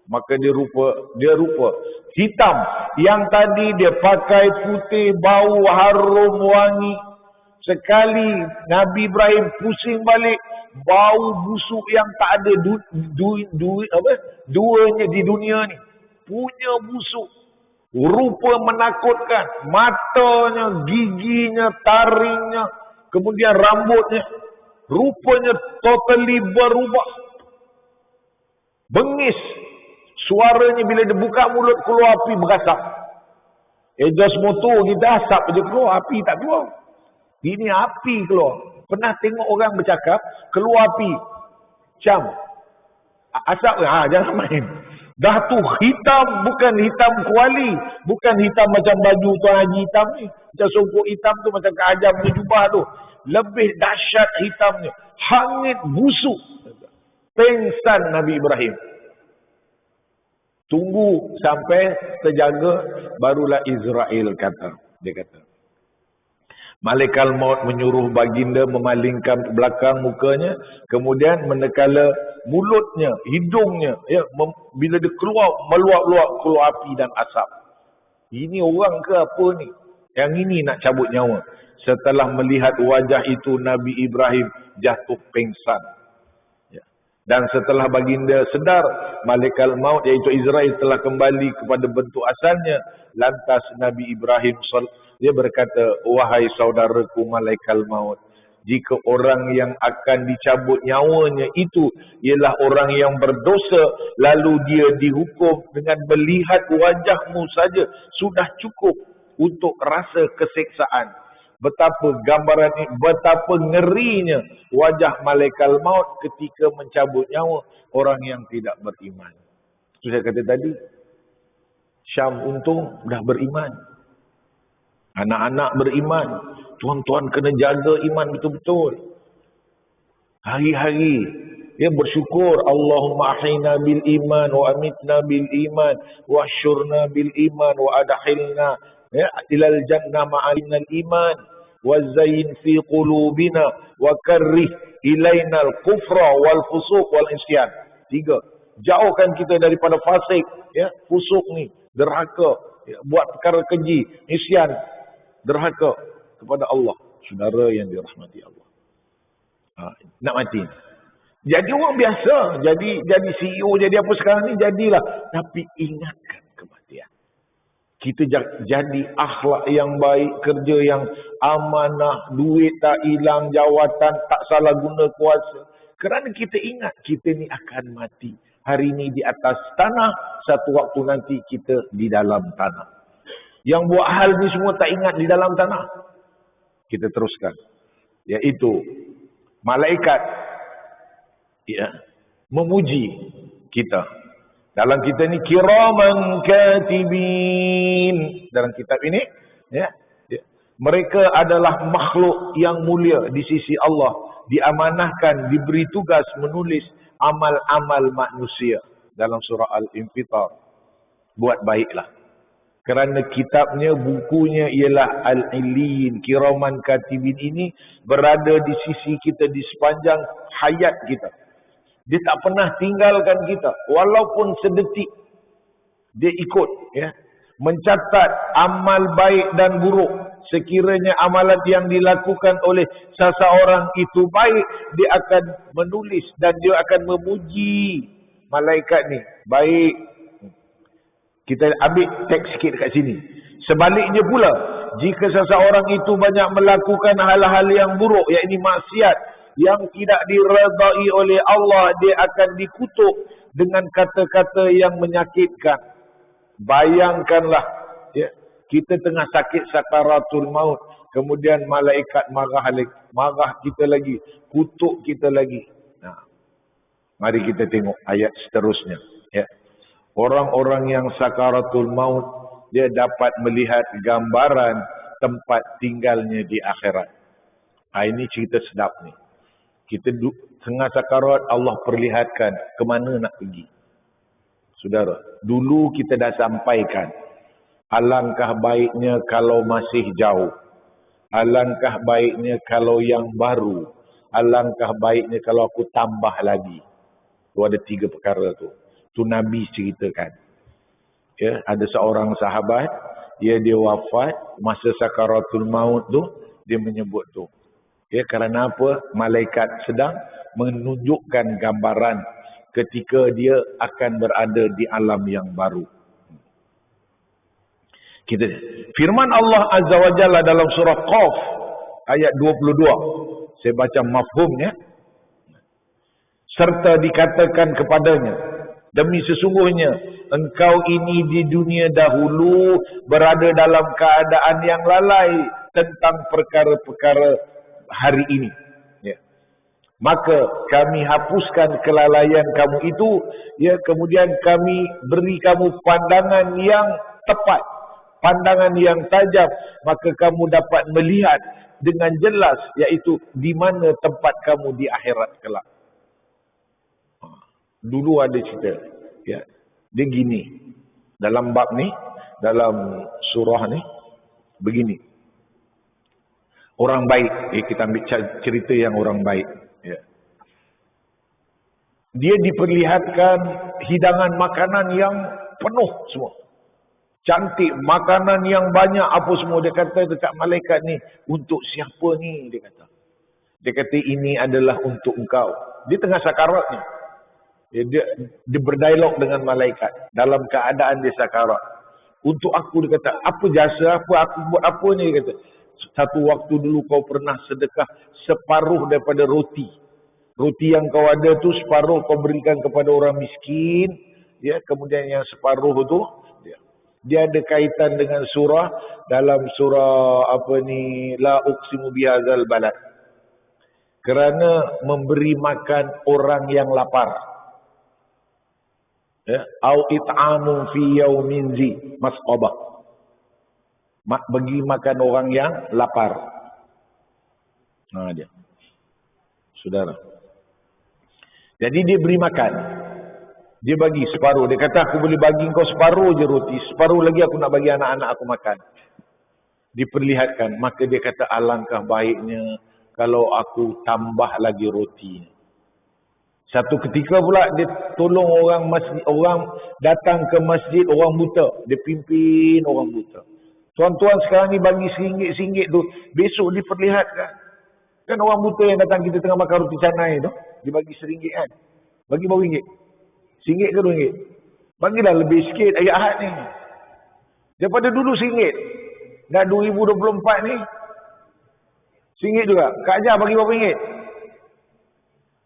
Speaker 1: Maka dia rupa hitam. Yang tadi dia pakai putih, bau harum wangi. Sekali Nabi Ibrahim pusing balik, bau busuk yang tak ada duanya di dunia ni. Punya busuk. Rupa menakutkan. Matanya, giginya, taringnya, kemudian rambutnya. Rupanya totally berubah. Bengis. Suaranya bila dia buka mulut keluar api berasap. Exhaust motor kita asap je keluar, api tak keluar. Ini api keluar. Pernah tengok orang bercakap, keluar api. Cam. Asap, jangan main. Dah tu hitam, bukan hitam kuali. Bukan hitam macam baju Tuan Haji hitam ni. Macam songkok hitam tu, macam keajam punya jubah tu. Lebih dahsyat hitamnya. Hangit busuk. Pengsan Nabi Ibrahim. Tunggu sampai terjaga, barulah Israel kata. Dia kata, malaikat maut menyuruh baginda memalingkan belakang mukanya, kemudian menekala mulutnya, hidungnya, ya, bila dia keluar, meluap-luap keluar api dan asap. Ini orang ke apa ni? Yang ini nak cabut nyawa. Setelah melihat wajah itu, Nabi Ibrahim jatuh pingsan. Dan setelah baginda sedar, malaikat maut iaitu Israel telah kembali kepada bentuk asalnya. Lantas Nabi Ibrahim dia berkata, wahai saudaraku malaikat maut, jika orang yang akan dicabut nyawanya itu ialah orang yang berdosa, lalu dia dihukum dengan melihat wajahmu saja, sudah cukup untuk rasa keseksaan. Betapa gambaran ini, betapa ngerinya wajah malaikat maut ketika mencabut nyawa orang yang tidak beriman. Itu saya kata tadi, Syam untung dah beriman. Anak-anak beriman. Tuan-tuan kena jaga iman betul-betul. Hari-hari dia bersyukur, Allahumma ahina bil iman wa amitna bil iman wa asyurna bil iman wa adkhilna ilal jannah ma'alinal iman wa zayin fi qulubina wa karrih ilainal kufra wal fusuq wal isyan. 3. Jauhkan kita daripada fasik, ya, fusuk ni, derhaka, ya, buat perkara keji, isyan, derhaka kepada Allah. Saudara yang dirahmati Allah. Nak mati. Jadi orang biasa, jadi CEO, jadi apa sekarang ni, jadilah. Tapi ingatkan kematian. Kita jadi akhlak yang baik, kerja yang amanah, duit tak hilang, jawatan tak salah guna kuasa. Kerana kita ingat kita ni akan mati. Hari ni di atas tanah, satu waktu nanti kita di dalam tanah. Yang buat hal ni semua tak ingat di dalam tanah. Kita teruskan. Iaitu malaikat, ya, memuji kita. Dalam kita ni kiraman katibin. Dalam kitab ini, ya, Mereka adalah makhluk yang mulia di sisi Allah. Diamanahkan, diberi tugas menulis amal-amal manusia. Dalam surah Al-Infitar. Buat baiklah. Kerana kitabnya, bukunya ialah Al-Illiyin. Kiraman Katibin ini berada di sisi kita di sepanjang hayat kita. Dia tak pernah tinggalkan kita. Walaupun sedetik. Dia ikut. Ya. Mencatat amal baik dan buruk. Sekiranya amalan yang dilakukan oleh seseorang itu baik, dia akan menulis dan dia akan memuji malaikat ni. Baik. Kita ambil teks sikit dekat sini. Sebaliknya pula, jika seseorang itu banyak melakukan hal-hal yang buruk, iaitu maksiat, yang tidak diredai oleh Allah, dia akan dikutuk dengan kata-kata yang menyakitkan. Bayangkanlah, ya, kita tengah sakit sakaratul maut, kemudian malaikat marah kita lagi, kutuk kita lagi. Nah, mari kita tengok ayat seterusnya. Ya. Orang-orang yang sakaratul maut, dia dapat melihat gambaran tempat tinggalnya di akhirat. Ini cerita sedap ni. Kita tengah sakarat, Allah perlihatkan ke mana nak pergi. Saudara, dulu kita dah sampaikan. Alangkah baiknya kalau masih jauh. Alangkah baiknya kalau yang baru. Alangkah baiknya kalau aku tambah lagi. Tu ada 3 perkara tu. Tu Nabi ceritakan. Ya, ada seorang sahabat, dia wafat, masa sakaratul maut tu, dia menyebut tu. Ya, kerana apa? Malaikat sedang menunjukkan gambaran ketika dia akan berada di alam yang baru. Kita firman Allah Azza wa Jalla dalam surah Qaf ayat 22. Saya baca mafhumnya. Serta dikatakan kepadanya, demi sesungguhnya engkau ini di dunia dahulu berada dalam keadaan yang lalai tentang perkara-perkara hari ini. Ya. Maka kami hapuskan kelalaian kamu itu, ya, kemudian kami beri kamu pandangan yang tepat, pandangan yang tajam, maka kamu dapat melihat dengan jelas, iaitu di mana tempat kamu di akhirat kelak. Dulu ada cerita, ya, dia gini, dalam bab ni, dalam surah ni, begini. Orang baik, kita ambil cerita yang orang baik. Ya. Dia diperlihatkan hidangan makanan yang penuh semua. Cantik, makanan yang banyak apa semua. Dia kata dekat malaikat ni, untuk siapa ni? Dia kata. Dia kata ini adalah untuk engkau. Dia tengah sakarat ni. Dia berdialog dengan malaikat dalam keadaan dia sakarat. Untuk aku, dia kata, apa jasa apa, aku buat apa ni? Dia kata, satu waktu dulu kau pernah sedekah separuh daripada roti. Roti yang kau ada tu separuh kau berikan kepada orang miskin. Ya, kemudian yang separuh tu, dia ada kaitan dengan surah, dalam surah apa ni, la uqsimu bihadzal balad. Kerana memberi makan orang yang lapar. Ya, au it'amu fi yaumin zi masqabah. Bagi makan orang yang lapar. Dia. Saudara. Jadi dia beri makan. Dia bagi separuh. Dia kata, aku boleh bagi kau separuh je roti. Separuh lagi aku nak bagi anak-anak aku makan. Diperlihatkan. Maka dia kata, alangkah baiknya kalau aku tambah lagi roti. Satu ketika pula dia tolong orang masjid, orang datang ke masjid, orang buta. Dia pimpin orang buta. Tuan-tuan sekarang ni bagi RM1 tu, besok diperlihatkan. Kan orang buta yang datang kita tengah makan roti canai tu, dia bagi RM1 kan. Bagi berapa ringgit? RM1 ke RM2? Bagilah lebih sikit ayat ahad ni. Daripada dulu RM1. Dah 2024 ni, RM1 juga. Kak Jah bagi berapa ringgit?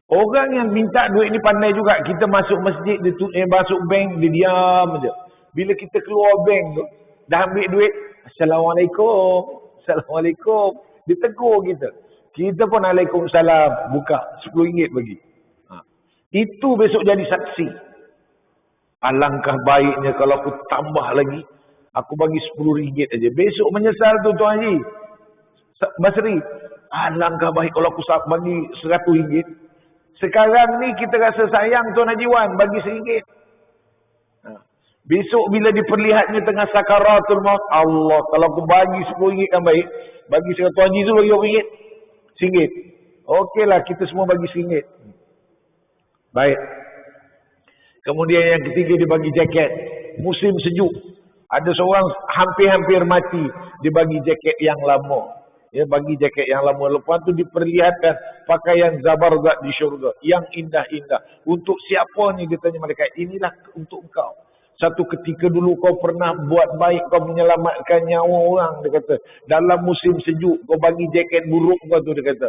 Speaker 1: Orang yang minta duit ni pandai juga. Kita masuk masjid, dia masuk bank, dia diam je. Bila kita keluar bank tu, dah ambil duit, Assalamualaikum. Assalamualaikum. Dia tegur kita. Kita pun Waalaikumsalam. Buka RM10 bagi. Itu besok jadi saksi. Alangkah baiknya kalau aku tambah lagi. Aku bagi RM10 aja. Besok menyesal tu Tuan Haji. Basri, alangkah baik kalau aku bagi RM100. Sekarang ni kita rasa sayang Tuan Haji Wan, bagi RM1. Besok bila diperlihatnya tengah sakaratul maut, Allah, kalau aku bagi RM10 kan baik. Bagi Tuan Haji tu bagi RM1. RM1. Okeylah, kita semua bagi RM1. Baik. Kemudian yang ketiga dia bagi jaket. Musim sejuk. Ada seorang hampir-hampir mati, dia bagi jaket yang lama. Ya, bagi jaket yang lama. Lepas tu diperlihatkan pakaian zabargat di syurga. Yang indah-indah. Untuk siapa ni, dia tanya malaikat, inilah untuk engkau. Satu ketika dulu kau pernah buat baik, kau menyelamatkan nyawa orang, dia kata. Dalam musim sejuk, kau bagi jaket buruk kau tu, dia kata.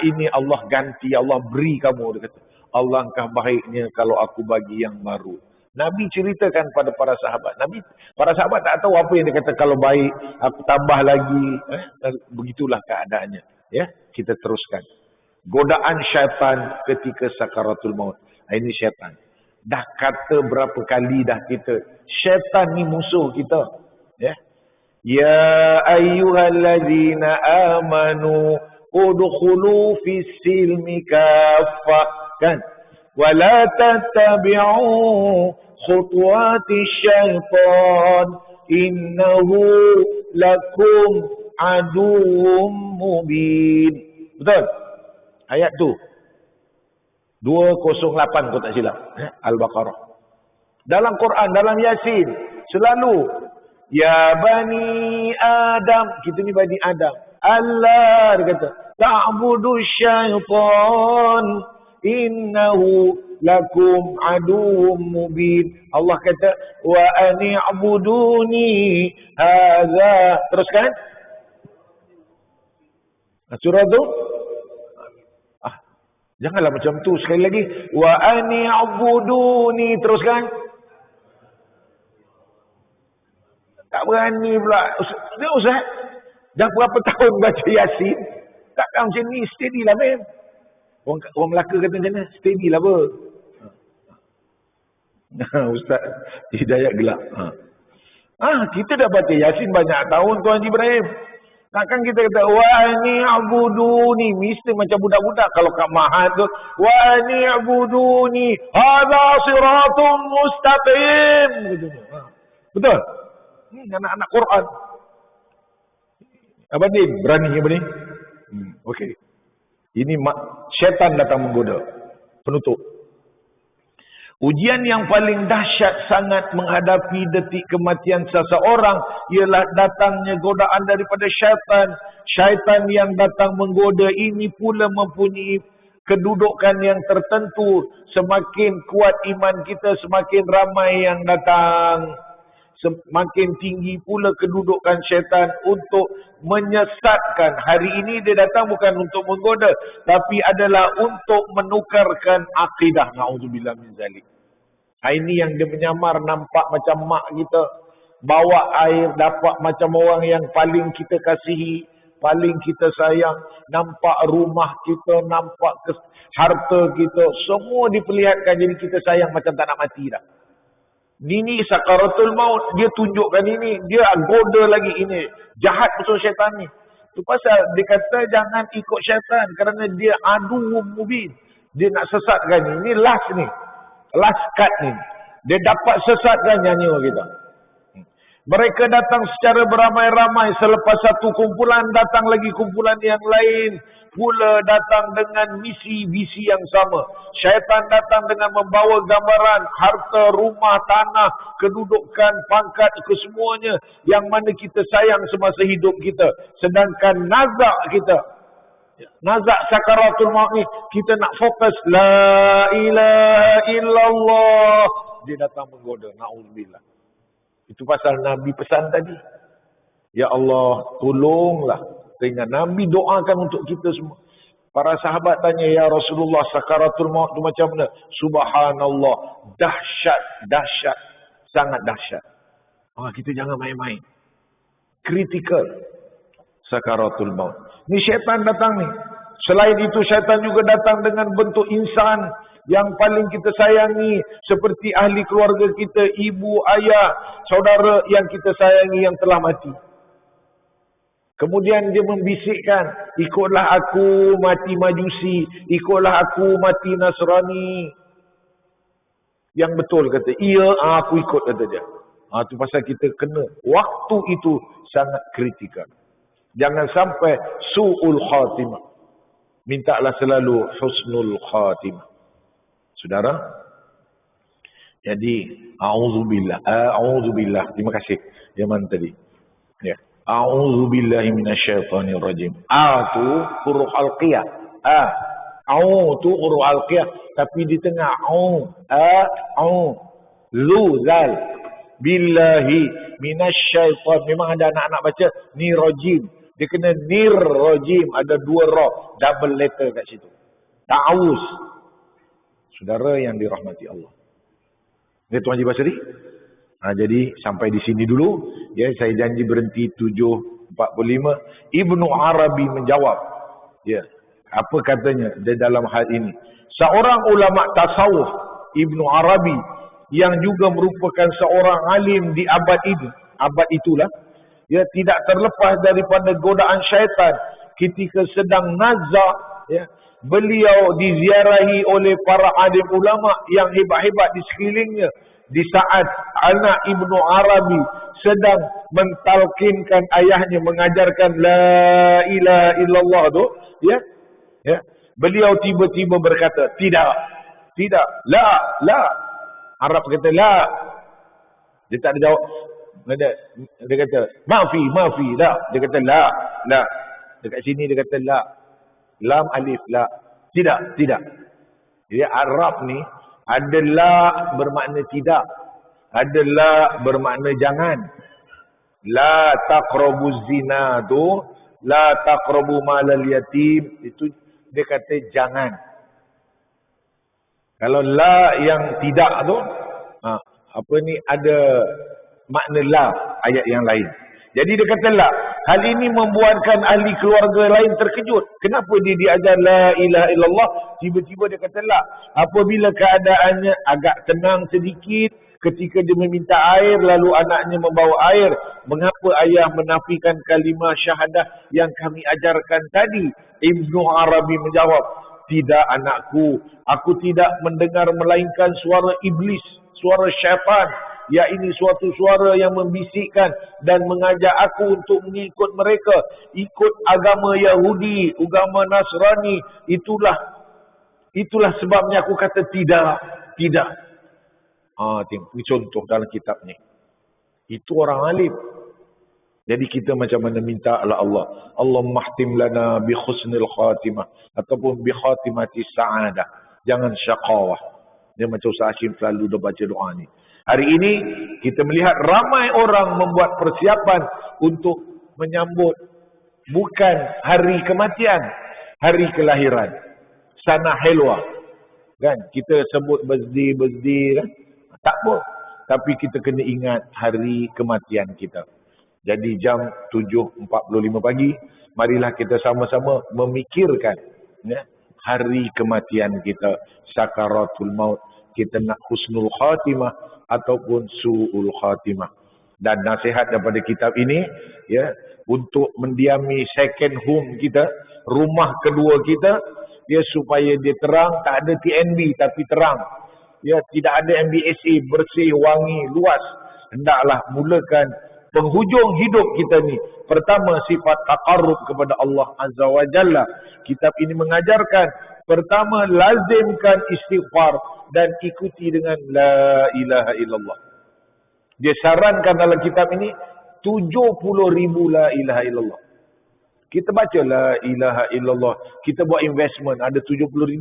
Speaker 1: Ini Allah ganti, Allah beri kamu, dia kata. Alangkah baiknya kalau aku bagi yang baru. Nabi ceritakan pada para sahabat. Para sahabat tak tahu apa yang dia kata, kalau baik, aku tambah lagi. Begitulah keadaannya. Ya, kita teruskan. Godaan syaitan ketika sakaratul maut. Ini syaitan. Dah kata berapa kali dah kita, syaitan ni musuh kita. Ya. Ya ayyuhallazina amanu udkhulu fis silmi kaffah. Kan? Wala tattabi'u khutuwati syaitan innahu lakum aduwwum mubin. Betul? Ayat tu 208 kalau tak silap. Al-Baqarah. Dalam Quran, dalam Yasin, selalu ya bani Adam, kita ni bani Adam. Allah dia kata, ta'budu syaitan innahu lakum aduwwum mubin. Allah kata, wa ani'buduni hadza. Teruskan. Surah tu? Janganlah macam tu. Sekali lagi. Wa ani'buduni. Teruskan. Tak berani pula. Ustaz, dah berapa tahun baca Yasin? Takkan macam ni. Steady lah, mem. Orang Melaka kata macam mana? Steady lah apa? Ustaz Hidayat gelap. Kita dah baca Yasin banyak tahun, Tuan Haji Ibrahim. Takkan kita kata wa ni'buduni, mesti macam budak-budak kalau kat Mahat tu, wa ni'buduni hadza siratun mustaqim. Betul? Anak-anak Quran. Apa ni? Berani apa ni? Okey. Ini syaitan datang menggoda. Penutup. Ujian yang paling dahsyat sangat menghadapi detik kematian seseorang ialah datangnya godaan daripada syaitan. Syaitan yang datang menggoda ini pula mempunyai kedudukan yang tertentu. Semakin kuat iman kita, semakin ramai yang datang. Semakin tinggi pula kedudukan syaitan untuk menyesatkan. Hari ini dia datang bukan untuk menggoda, tapi adalah untuk menukarkan akidah. Na'udzubillah min zalik. Ini yang dia menyamar, nampak macam mak kita. Bawa air, dapat macam orang yang paling kita kasihi, paling kita sayang. Nampak rumah kita, nampak harta kita. Semua diperlihatkan, jadi kita sayang macam tak nak mati dah. Ini sakaratul maut, dia tunjukkan ini, dia goda lagi ini. Jahat musuh syaitan ni. Itu pasal dia kata jangan ikut syaitan kerana dia aduwwum mubin. Dia nak sesatkan ni. Ini last ni. Last cut ni. Dia dapat sesatkan nyanyiwa kita. Mereka datang secara beramai-ramai. Selepas satu kumpulan, datang lagi kumpulan yang lain. Pula datang dengan misi-visi yang sama. Syaitan datang dengan membawa gambaran harta, rumah, tanah, kedudukan, pangkat, kesemuanya yang mana kita sayang semasa hidup kita. Sedangkan nazak kita, nazak sakaratul maut ni, kita nak fokus la ilaha illallah. Dia datang menggoda. Na'udzubillah. Itu pasal Nabi pesan tadi. Ya Allah, tolonglah. Dengan Nabi doakan untuk kita semua. Para sahabat tanya, ya Rasulullah, sakaratul maut itu macam mana? Subhanallah, dahsyat, dahsyat, sangat dahsyat. Kita jangan main-main. Kritikal sakaratul maut. Ni syaitan datang ni. Selain itu, syaitan juga datang dengan bentuk insan yang paling kita sayangi, seperti ahli keluarga kita, ibu, ayah, saudara yang kita sayangi yang telah mati. Kemudian dia membisikkan, ikutlah aku mati Majusi, ikutlah aku mati Nasrani. Yang betul kata, iya aku ikut kata dia. Itu pasal kita kena. Waktu itu sangat kritikal. Jangan sampai su'ul khatimah. Mintalah selalu husnul khatimah. Saudara, jadi a'udzubillah. Terima kasih. Yang mana tadi? Ya. A'udzubillahi minasyaitonirrajim. Tu huruf alqiyah. Tu huruf alqiyah. Tapi di tengah lu zal. Billahi minasyaiton. Memang ada anak-anak baca ni rajim. Dia kena nir rajim. Ada dua ra. Double letter kat situ. Ta'awuz. Saudara yang dirahmati Allah. Ini Tuan Haji Basri. Jadi sampai di sini dulu. Ya, saya janji berhenti 7.45. Ibnu Arabi menjawab. Ya, apa katanya di dalam hal ini? Seorang ulama tasawuf, Ibnu Arabi, yang juga merupakan seorang alim di abad ini, abad itulah, ya, tidak terlepas daripada godaan syaitan ketika sedang nazak, ya, beliau diziarahi oleh para alim ulama yang hebat-hebat di sekelilingnya. Di saat anak Ibnu Arabi sedang mentalkinkan ayahnya, mengajarkan la ilaha illallah tu, ya, ya, beliau tiba-tiba berkata, tidak, la. Arab kata la. Dia tak ada jawab. Dia kata maafi, la. Dia kata la. Dekat sini dia kata la. Lam alif la. Tidak. Jadi Arab ni ada la bermakna tidak. Ada la bermakna jangan. La taqrabuz zina tu, la taqrabu malal yatim, itu dia kata jangan. Kalau la yang tidak tu, ada makna la ayat yang lain. Jadi dia kata la. Hal ini membuatkan ahli keluarga lain terkejut. Kenapa dia diajar la ilaha illallah, tiba-tiba dia kata la. Apabila keadaannya agak tenang sedikit, ketika dia meminta air, lalu anaknya membawa air. Mengapa ayah menafikan kalimah syahadah yang kami ajarkan tadi? Ibnu Arabi menjawab, tidak anakku, aku tidak mendengar melainkan suara iblis, suara syaitan. Ya, ini suatu suara yang membisikkan dan mengajak aku untuk mengikut mereka. Ikut agama Yahudi, agama Nasrani. Itulah sebabnya aku kata tidak. Tengok, ini contoh dalam kitab ni. Itu orang alim. Jadi kita macam mana minta Allah. Allahumma khtim lana bi husnil khatimah. Ataupun bi khatimati sa'adah. Jangan syaqawah. Dia macam Ustaz Hashim selalu dah baca doa ni. Hari ini kita melihat ramai orang membuat persiapan untuk menyambut bukan hari kematian, hari kelahiran. Sana helwa. Kan? Kita sebut birthday kan? Tak apa. Tapi kita kena ingat hari kematian kita. Jadi jam 7.45 pagi, marilah kita sama-sama memikirkan, ya, hari kematian kita, sakaratul maut. Kita nak husnul khatimah ataupun su'ul khatimah. Dan nasihat daripada kitab ini, ya, untuk mendiami second home kita, rumah kedua kita, ya, supaya dia terang, tak ada TNB tapi terang. Ya, tidak ada MBSA, bersih, wangi, luas. Hendaklah mulakan penghujung hidup kita ni. Pertama, sifat taqarrub kepada Allah Azza wa Jalla. Kitab ini mengajarkan, pertama, lazimkan istighfar dan ikuti dengan la ilaha illallah. Dia sarankan dalam kitab ini 70,000 la ilaha illallah. Kita baca la ilaha illallah, kita buat investment, ada 70,000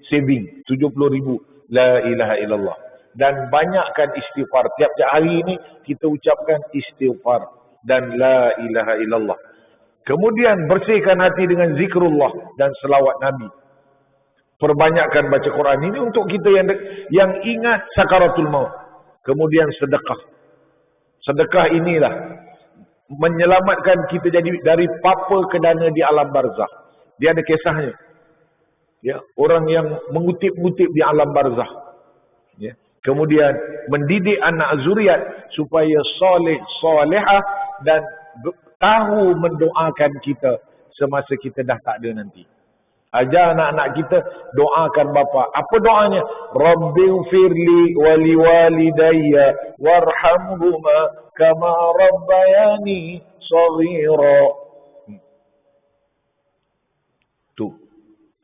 Speaker 1: saving, 70,000 la ilaha illallah. Dan banyakkan istighfar. Tiap-tiap hari ini kita ucapkan istighfar dan la ilaha illallah. Kemudian bersihkan hati dengan zikrullah dan selawat Nabi. Perbanyakkan baca Quran ini untuk kita yang ingat sakaratul maut. Kemudian sedekah. Sedekah inilah menyelamatkan kita jadi dari papa ke dana di alam barzakh. Dia ada kisahnya. Ya, orang yang mengutip-ngutip di alam barzakh. Ya. Kemudian mendidik anak zuriat supaya soleh, solehah dan tahu mendoakan kita semasa kita dah tak ada nanti. Ajar anak-anak kita doakan bapa. Apa doanya? Rabbighfirli wa liwalidayya warhamhuma kama rabbayani shaghira. Tu.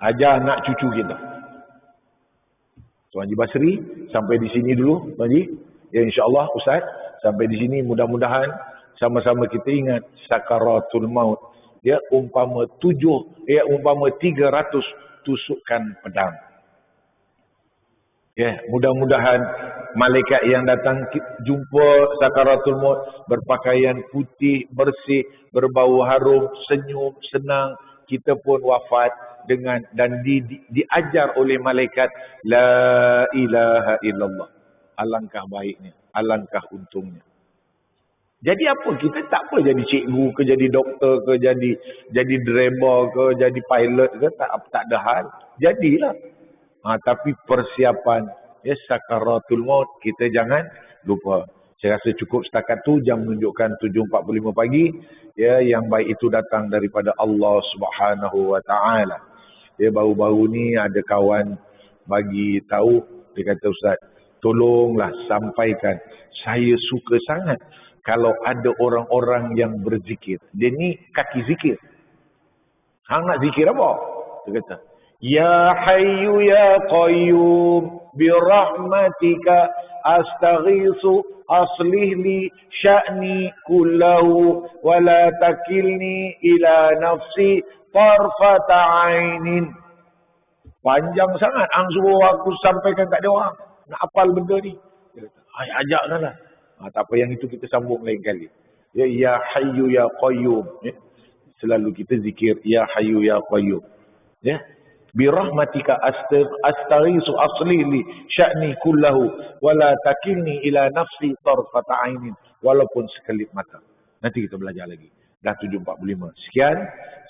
Speaker 1: Ajar anak cucu kita. Tuan Haji Basri, sampai di sini dulu, Tuan Haji. Ya, insya-Allah Ustaz, sampai di sini mudah-mudahan sama-sama kita ingat sakaratul maut. Ya, umpama 300 tusukan pedang. Ya, mudah-mudahan malaikat yang datang jumpa sakaratul maut berpakaian putih, bersih, berbau harum, senyum, senang, kita pun wafat dengan dan diajar oleh malaikat la ilaha illallah. Alangkah baiknya, alangkah untungnya. Jadi apa? Kita tak apa jadi cikgu ke, jadi doktor ke, jadi driver ke, jadi pilot ke, tak ada hal. Jadilah. Tapi persiapan sakaratul maut kita jangan lupa. Saya rasa cukup setakat tu, jam menunjukkan 7.45 pagi. Ya, yang baik itu datang daripada Allah Subhanahu wa taala. Ya, baru-baru ni ada kawan bagi tahu, dia kata, Ustaz, tolonglah sampaikan, saya suka sangat kalau ada orang-orang yang berzikir. Dia ni kaki zikir. Hang nak zikir apa? Dia kata, Ya Hayyu Ya Qayyum birahmatika astaghisu aslih li sya'ni kullahu wa la takilni ila nafsi tarfata ainin. Panjang sangat hang suruh aku sampaikan kat dia orang. Nak hafal benda ni. Dia kata, ajakkanlah. Tak apa, yang itu kita sambung lain kali. Ya Hayyu Ya Qayyum. Selalu kita zikir Ya Hayyu Ya Qayyum. Ya. Birahmatika astaghisu asli li sya'ni kullahu wala takilni ila nafsi tarfata ainin, walaupun sekelip mata. Nanti kita belajar lagi. Dah 7.45. Sekian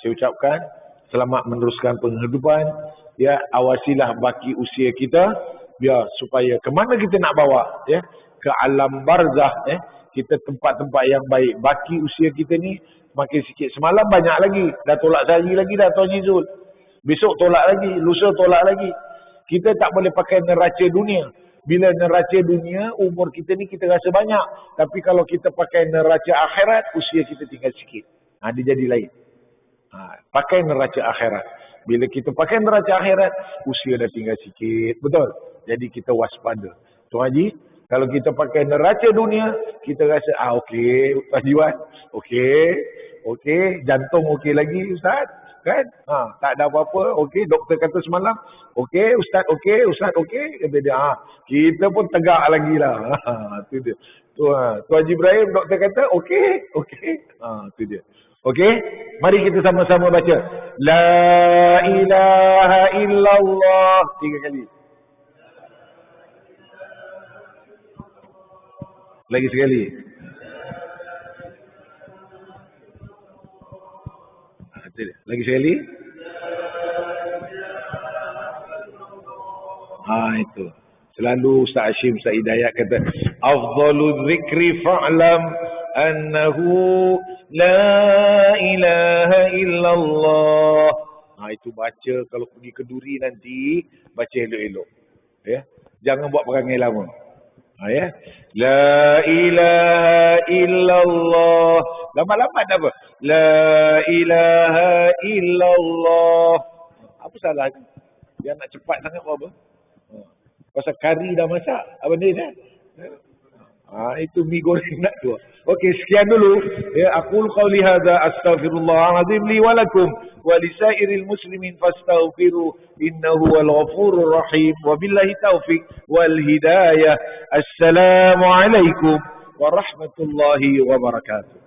Speaker 1: saya ucapkan, selamat meneruskan penghidupan. Ya, awasilah baki usia kita, biar supaya ke mana kita nak bawa, ya, ke alam barzah, kita tempat-tempat yang baik. Baki usia kita ni makin sikit. Semalam banyak lagi, dah tolak sehari lagi dah Tuan Haji Zul. Besok tolak lagi, lusa tolak lagi. Kita tak boleh pakai neraca dunia. Bila neraca dunia, umur kita ni kita rasa banyak. Tapi kalau kita pakai neraca akhirat, usia kita tinggal sikit. Dia jadi lain. Pakai neraca akhirat. Bila kita pakai neraca akhirat, usia dah tinggal sikit. Betul? Jadi kita waspada. Tuan Haji, kalau kita pakai neraca dunia, kita rasa, okey, Tuan Haji Wan, okey, jantung okey lagi, Ustaz. Kan? Tak ada apa-apa. Okey, doktor kata semalam, okey, Ustaz okey. Kata dia, kita pun tegak lagi lah. Itu dia. Tuan Haji Ibrahim, doktor kata, okey. Itu dia. Okey, mari kita sama-sama baca. La ilaha illallah. 3 kali. Lagi sekali. Lagi sekali. Itu. Selalu Ustaz Hashim, Ustaz Hidayat kata, afdalu dzikri fa'lam annahu la ilaha illallah. Itu baca kalau pergi ke Duri nanti, baca elok-elok. Ya. Jangan buat perangai lama. Ya. La ilaha illallah. Lambat-lambat apa? La ilaha illallah. Apa salah? Dia nak cepat sangat apa? Pasal kari dah masak. Apa ni dah? Itu mi goreng nak tu. Okey, sekian dulu. Ya, aqul qawli hadza astaghfirullah azim li wa lakum wa lisairil muslimin fastaghfiru innahu wal ghafurur rahim. Wabillahi taufiq wal hidayah. Assalamu alaikum warahmatullahi wabarakatuh.